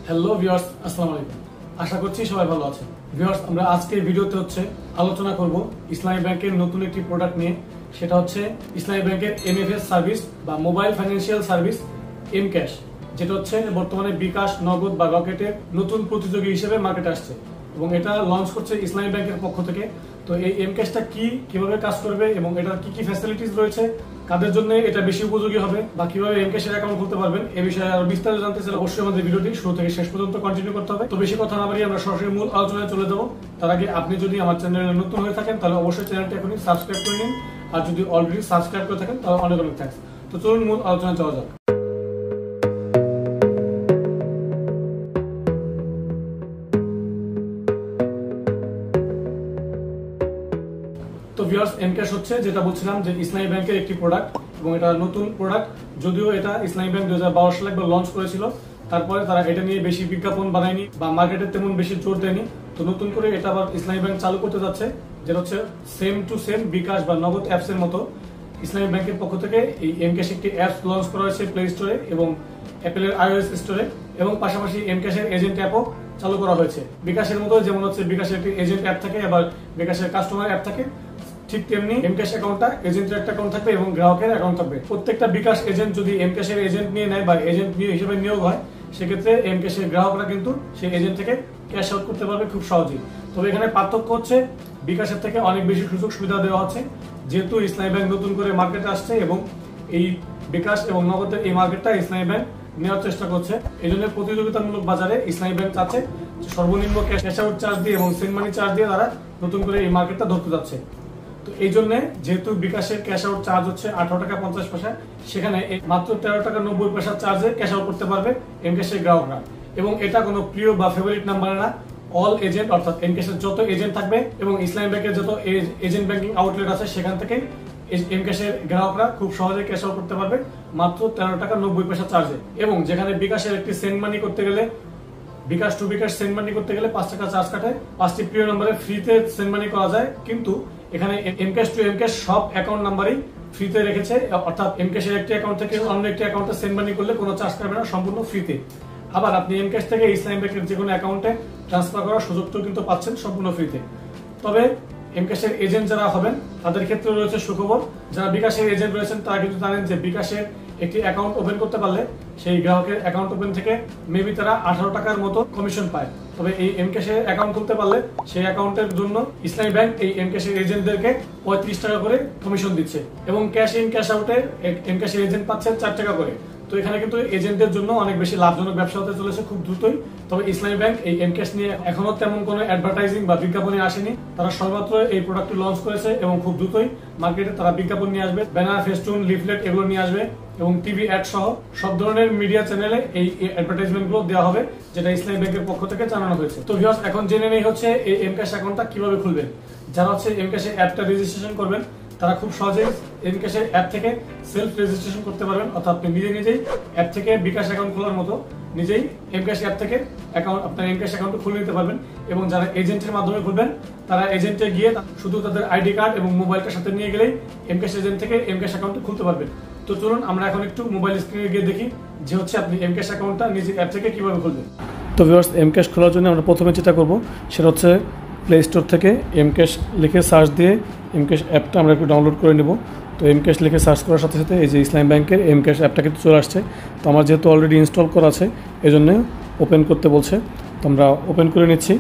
Hello viewers, আসসালামু আলাইকুম। আশা করছি সবাই ভালো আছেন। ভিউয়ার্স, আমরা আজকের ভিডিওতে আলোচনা করব ইসলামী ব্যাংকের নতুন একটি প্রোডাক্ট নিয়ে। সেটা হচ্ছে ইসলামী ব্যাংকের এমএফএস সার্ভিস বা mobile financial service mCash, যেটা হচ্ছে বর্তমানে বিকাশ, নগদ বা রকেটের নতুন প্রতিযোগী হিসেবে মার্কেটে আসছে এবং এটা লঞ্চ করছে ইসলামী ব্যাংকের পক্ষ থেকে। তো এই এম ক্যাশটা কিভাবে কাজ করবে এবং এটার কি ফ্যাসিলিটিস রয়েছে, কাদের জন্য এটা বেশি উপযোগী হবে বা কিভাবে এম ক্যাশের অ্যাকাউন্ট খুলতে পারবেন, এই বিষয়ে আরো বিস্তারিত জানতে চাইলে অবশ্যই আমাদের ভিডিওটি শুরু থেকে শেষ পর্যন্ত কন্টিনিউ করতে হবে। তো বেশি কথা না বাড়িয়ে আমরা সরাসরি মূল আলোচনায় চলে যাবো। তার আগে আপনি যদি আমার চ্যানেলে নতুন হয়ে থাকেন তাহলে অবশ্যই চ্যানেলটি এখনই সাবস্ক্রাইব করে নিন, আর যদি অলরেডি সাবস্ক্রাইব করে থাকেন তাহলে অনেক অনেক থ্যাঙ্কস। তো চলুন মূল আলোচনায় যাওয়া যাক। তো ভিউয়ার্স, এম ক্যাশ হচ্ছে, যেটা বলছিলাম, যে ইসলামী ব্যাংকের একটি প্রোডাক্ট এবং এটা নতুন প্রোডাক্ট। যদিও এটা ইসলামী ব্যাংক 2012 সালে একবার লঞ্চ করেছিল, তারপরে তারা এটা নিয়ে বেশি বিজ্ঞাপন বানায়নি বা মার্কেটে তেমন বেশি জোর দেয়নি। তো নতুন করে এটা আবার ইসলামী ব্যাংক চালু করতে যাচ্ছে, যেটা হচ্ছে সেম টু সেম বিকাশ বা নগদ অ্যাপস এর মতো। ইসলামী ব্যাংকের পক্ষ থেকে এই এম ক্যাশ একটি অ্যাপস লঞ্চ করা হয়েছে প্লে স্টোরে এবং অ্যাপেলের iOS স্টোরে, এবং পাশাপাশি এম ক্যাশের এজেন্ট অ্যাপও চালু করা হয়েছে। বিকাশের মতো যেমন হচ্ছে বিকাশের একটি এজেন্ট অ্যাপ থাকে, আবার বিকাশের কাস্টমার অ্যাপ থাকে, ঠিক তেমনি এম ক্যাশ অ্যাকাউন্টটা এজেন্টের একটা অ্যাকাউন্ট থাকবে এবং গ্রাহকের অ্যাকাউন্ট থাকবে। প্রত্যেকটা বিকাশ এজেন্ট যদি এম ক্যাশের এজেন্ট নিয়ে নেয় বা এজেন্ট হিসেবে নিয়োগ হয়, সেক্ষেত্রে এম ক্যাশের গ্রাহকরা কিন্তু সেই এজেন্ট থেকে ক্যাশ আউট করতে পারবে খুব সহজেই। তবে এখানে পার্থক্য হচ্ছে বিকাশের থেকে অনেক বেশি সুযোগ সুবিধা দেওয়া হচ্ছে, যেহেতু ইসলামী ব্যাংক নতুন করে মার্কেটে আসছে এবং এই বিকাশ এবং নগদের এই মার্কেটটা ইসলামী ব্যাংক নেওয়ার চেষ্টা করছে। এই জন্য প্রতিযোগিতামূলক বাজারে ইসলামী ব্যাংক চাচ্ছে সর্বনিম্ন ক্যাশ আউট চার্জ দিয়ে এবং সেন্ড মানি চার্জ দিয়ে তারা নতুন করে এই মার্কেটটা ধরতে যাচ্ছে। তো এই জন্য যেহেতু বিকাশের ক্যাশ আউট চার্জ হচ্ছে 18 টাকা 50 পয়সা, সেখানে মাত্র 13 টাকা 90 পয়সা চার্জে ক্যাশ আউট করতে পারবে এম ক্যাশের গ্রাহকরা। এবং এটা কোনো প্রিয় বা ফেভারিট নাম্বার না, অল এজেন্ট, অর্থাৎ এম ক্যাশের যত এজেন্ট থাকবে এবং ইসলামী ব্যাংকের যত এজেন্ট ব্যাংকিং আউটলেট আছে সেখান থেকে এম ক্যাশের গ্রাহকরা খুব সহজে ক্যাশ আউট করতে পারবে মাত্র 13 টাকা 90 পয়সা চার্জে। এবং যেখানে বিকাশের একটি সেন্ড মানি করতে গেলে, বিকাশ টু বিকাশ সেন্ড মানি করতে গেলে 5 টাকা চার্জ কাটে, 5টি প্রিয় নম্বরে ফ্রিতে সেন্ড মানি করা যায়, কিন্তু এখানে mCash to mCash সব অ্যাকাউন্ট নাম্বারই ফ্রিতে রেখেছে, অর্থাৎ এম ক্যাশের একটি অ্যাকাউন্ট থেকে অন্য একটি অ্যাকাউন্টে সেন্ড মানি করলে কোনো চার্জ কাটবে না, সম্পূর্ণ ফ্রিতে। আবার আপনি এম ক্যাশ থেকে ইসলামী ব্যাংকের যে কোনো অ্যাকাউন্টে ট্রান্সফার করার সুযোগটাও কিন্তু পাচ্ছেন সম্পূর্ণ ফ্রিতে। তবে এম ক্যাশের এজেন্ট যারা হবেন তাদের ক্ষেত্রে রয়েছে সুখবর। যারা বিকাশের এজেন্ট রয়েছেন তারা কিন্তু জানেন যে বিকাশের একটি অ্যাকাউন্ট ওপেন করতে পারলে সেই গ্রাহকের অ্যাকাউন্ট ওপেন থেকে মেবি তারা 18 টাকার মতো কমিশন পায়। তবে এই এম ক্যাশের অ্যাকাউন্ট খুলতে পারলে সেই অ্যাকাউন্টের জন্য ইসলামী ব্যাংক এই এম ক্যাশের এজেন্টদেরকে 35 টাকা করে কমিশন দিচ্ছে এবং ক্যাশ ইন ক্যাশ আউটে এম ক্যাশের এজেন্ট পাচ্ছেন 4 টাকা করে। তো এখানে কিন্তু এজেন্টদের জন্য অনেক বেশি লাভজনক ব্যবসা হতে চলেছে খুব দ্রুতই। তবে ইসলামী ব্যাংক এই এম ক্যাশ নিয়ে এখনো তেমন কোনো অ্যাডভার্টাইজিং বা বিজ্ঞাপনে আসেনি, তারা সবেমাত্র এই প্রোডাক্টটি লঞ্চ করেছে এবং খুব দ্রুতই মার্কেটে তারা বিজ্ঞাপন নিয়ে আসবে, ব্যানার, ফেস্টুন, লিফলেট এগুলো নিয়ে আসবে এবং টিভি অ্যাড সহ সব ধরনের মিডিয়া চ্যানেলে এই অ্যাডভার্টাইজমেন্ট গুলো দেওয়া হবে, যেটা ইসলামী ব্যাংকের পক্ষ থেকে জানানো হয়েছে। তো ভিউয়ার্স, এখন জেনে নেই হচ্ছে এই এম ক্যাশ অ্যাকাউন্টটা কিভাবে খুলবেন। যারা হচ্ছে এম ক্যাশের অ্যাপটা রেজিস্ট্রেশন করবেন তারা খুব সহজেই এম ক্যাশের অ্যাপ থেকে সেলফ রেজিস্ট্রেশন করতে পারবেন, অর্থাৎ আপনি নিজেই অ্যাপ থেকে বিকাশ অ্যাকাউন্ট খোলার মতো নিজেই এম ক্যাশ অ্যাপ থেকে আপনার এম ক্যাশ অ্যাকাউন্ট খুলে নিতে পারবেন। এবং যারা এজেন্টের মাধ্যমে খুলবেন তারা এজেন্টে গিয়ে শুধু তাদের আইডি কার্ড এবং মোবাইলটার সাথে নিয়ে গেলেই এম ক্যাশ এজেন্ট থেকে এম ক্যাশ অ্যাকাউন্ট খুলতে পারবেন। তো চলুন আমরা এখন একটু মোবাইল স্ক্রিনে গিয়ে দেখি যে হচ্ছে আপনি এম ক্যাশ অ্যাকাউন্টটা নিজের অ্যাপ থেকে কিভাবে খুলবেন। তো ভিউয়ার্স, এম ক্যাশ খোলার জন্য আমরা প্রথমে যেটা করব সেটা হচ্ছে প্লে স্টোর থেকে এম ক্যাশ লিখে সার্চ দিয়ে এম ক্যাশ অ্যাপটা আমরা একটু ডাউনলোড করে নেব। তো এম ক্যাশ লিখে সার্চ করার সাথে সাথে এই যে ইসলামী ব্যাংকের এম ক্যাশ অ্যাপটা কিন্তু চলে আসছে। তো আমার যেহেতু অলরেডি ইনস্টল করা আছে এই জন্য ওপেন করতে বলছে, তো আমরা ওপেন করে নিচ্ছি।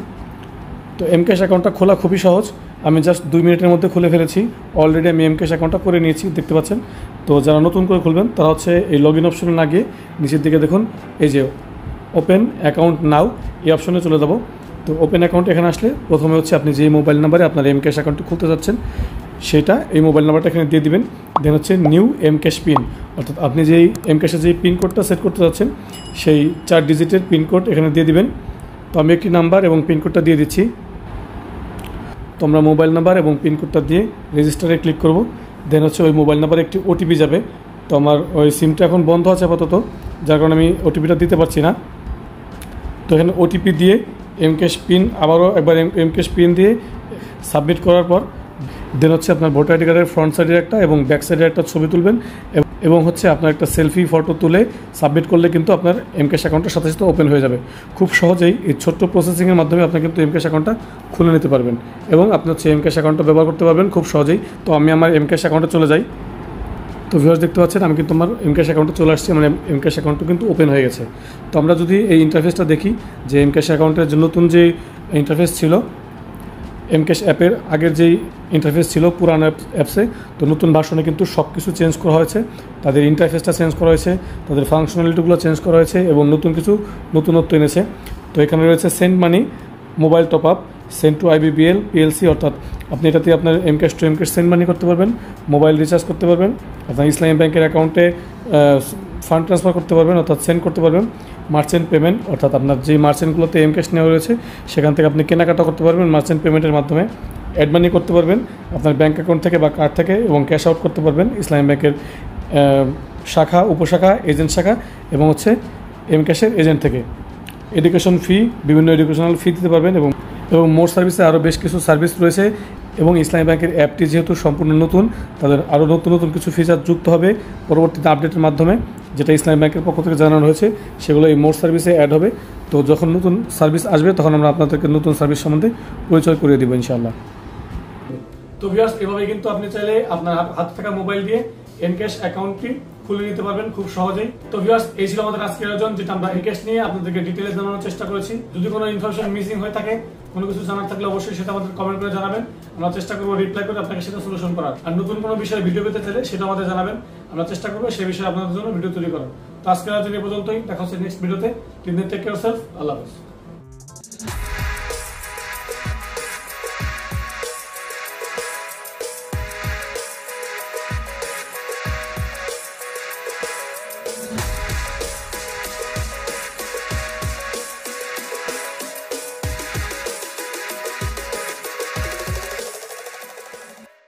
তো এম ক্যাশ অ্যাকাউন্টটা খোলা খুবই সহজ, আমি জাস্ট 2 মিনিটের মধ্যে খুলে ফেলেছি। অলরেডি আমি এম ক্যাশ অ্যাকাউন্টটা করে নিয়েছি, দেখতে পাচ্ছেন। তো যারা নতুন করে খুলবেন তারা হচ্ছে এই লগ ইন অপশনে না গিয়ে নিচের দিকে দেখুন এই যে ওপেন অ্যাকাউন্ট নাও, এই অপশনে চলে যাব। তো ওপেন অ্যাকাউন্ট এখানে আসলে প্রথমে হচ্ছে আপনি যে মোবাইল নাম্বারে আপনার এম ক্যাশ অ্যাকাউন্টটি খুলতে যাচ্ছেন সেটা, এই মোবাইল নাম্বারটা এখানে দিয়ে দিবেন। দেন হচ্ছে নিউ এম ক্যাশ পিন, অর্থাৎ আপনি যেই এম ক্যাশের যেই পিনকোডটা সেট করতে যাচ্ছেন সেই 4 ডিজিটের পিনকোড এখানে দিয়ে দিবেন। তো আমি একটি নাম্বার এবং পিনকোডটা দিয়ে দিচ্ছি। তো আমরা মোবাইল নাম্বার এবং পিনকোডটা দিয়ে রেজিস্টারে ক্লিক করব। দেন হচ্ছে ওই মোবাইল নাম্বারে একটি ওটিপি যাবে। তো আমার ওই সিমটা এখন বন্ধ আছে আপাতত, যার কারণে আমি ওটিপিটা দিতে পারছি না। তো এখানে ওটিপি দিয়ে এম ক্যাশ পিন আবারও একবার এম ক্যাশ পিন দিয়ে সাবমিট করার পর দেন হচ্ছে আপনার ভোটার আইডি কার্ডের ফ্রন্ট সাইডের একটা এবং ব্যাক সাইডের একটা ছবি তুলবেন এবং হচ্ছে আপনার একটা সেলফি ফটো তুলে সাবমিট করলে কিন্তু আপনার এমক্যাশ অ্যাকাউন্টের সাথে সাথে ওপেন হয়ে যাবে। খুব সহজেই এই ছোট্ট প্রসেসিংয়ের মাধ্যমে আপনি কিন্তু এমক্যাশ অ্যাকাউন্টটা খুলে নিতে পারবেন এবং আপনি হচ্ছে এমক্যাশ অ্যাকাউন্টটা ব্যবহার করতে পারবেন খুব সহজেই। তো আমি আমার এমক্যাশ অ্যাকাউন্টে চলে যাই। তো ভিউয়ার্স দেখতে পাচ্ছেন আমি কিন্তু আমার এমক্যাশ অ্যাকাউন্টে চলে আসছি, মানে এমক্যাশ অ্যাকাউন্টটা কিন্তু ওপেন হয়ে গেছে। তো আমরা যদি এই ইন্টারফেসটা দেখি যে এমক্যাশ অ্যাকাউন্টের যে নতুন যে ইন্টারফেস ছিল, এমক্যাশ অ্যাপের আগের যেই ইন্টারফেস ছিল পুরানো অ্যাপসে, তো নতুন ভার্সনে কিন্তু সব কিছু চেঞ্জ করা হয়েছে। তাদের ইন্টারফেসটা চেঞ্জ করা হয়েছে, তাদের ফাংশনালিটিগুলো চেঞ্জ করা হয়েছে এবং নতুন কিছু নতুনত্ব এনেছে। তো এখানে রয়েছে send money, mobile top up, send to IBBL PLC, অর্থাৎ আপনি এটাতে আপনার mCash to mCash send money করতে পারবেন, মোবাইল রিচার্জ করতে পারবেন, আপনার ইসলামী ব্যাংকের অ্যাকাউন্টে ফান্ড ট্রান্সফার করতে পারবেন অর্থাৎ সেন্ড করতে পারবেন, মার্চেন্ট পেমেন্ট অর্থাৎ আপনার যে মার্চেন্টগুলোতে এমক্যাশ নেওয়া রয়েছে সেখান থেকে আপনি কেনাকাটা করতে পারবেন মার্চেন্ট পেমেন্টের মাধ্যমে, অ্যাড মানি করতে পারবেন আপনার ব্যাঙ্ক অ্যাকাউন্ট থেকে বা কার্ড থেকে এবং ক্যাশ আউট করতে পারবেন ইসলামী ব্যাংকের শাখা, উপশাখা, এজেন্ট শাখা এবং হচ্ছে এমক্যাশের এজেন্ট থেকে। এডুকেশন ফি, বিভিন্ন এডুকেশনাল ফি দিতে পারবেন এবং মোর সার্ভিসে আরও বেশ কিছু সার্ভিস রয়েছে এবং ইসলামী ব্যাংকের অ্যাপটি যেহেতু সম্পূর্ণ নতুন, তাদের আরও নতুন নতুন কিছু ফিচার যুক্ত হবে পরবর্তীতে আপডেটের মাধ্যমে, যেটা ইসলামী ব্যাংকের পক্ষ থেকে জানানো হয়েছে সেগুলো এই মোর সার্ভিসে অ্যাড হবে। তো যখন নতুন সার্ভিস আসবে তখন আমরা আপনাদেরকে নতুন সার্ভিস সম্বন্ধে পরিচয় করিয়ে দেবো ইনশাআল্লাহ। তো ভিউয়ার্স এভাবে কিন্তু আপনি চাইলে আপনার হাতে থাকা মোবাইল দিয়ে এমক্যাশ অ্যাকাউন্টটি খুলে নিতে পারবেন খুব সহজেই। তো ভিউয়ার্স এই ছিল আমাদের আজকের আয়োজন, যেটা আমরা এমক্যাশ নিয়ে আপনাদেরকে ডিটেইলস জানানোর চেষ্টা করেছি। যদি কোনো ইনফরমেশন মিসিং হয়ে থাকে, কোনো কিছু জানার থাকলে অবশ্যই সেটা আমাদের কমেন্ট করে জানাবেন, আমরা চেষ্টা করবো রিপ্লাই করে আপনাকে সেটা সলিউশন করার। আর নতুন কোনো বিষয়ে ভিডিও পেতে চাইলে সেটা আমাদের জানাবেন, আমরা চেষ্টা করবো সেই বিষয়ে আপনাদের জন্য ভিডিও তৈরি করার। তো আজকের আয়োজন এই পর্যন্তই, দেখা হচ্ছে নেক্সট ভিডিওতে। টেক কেয়ার সেলফ, আল্লাহ হাফেজ।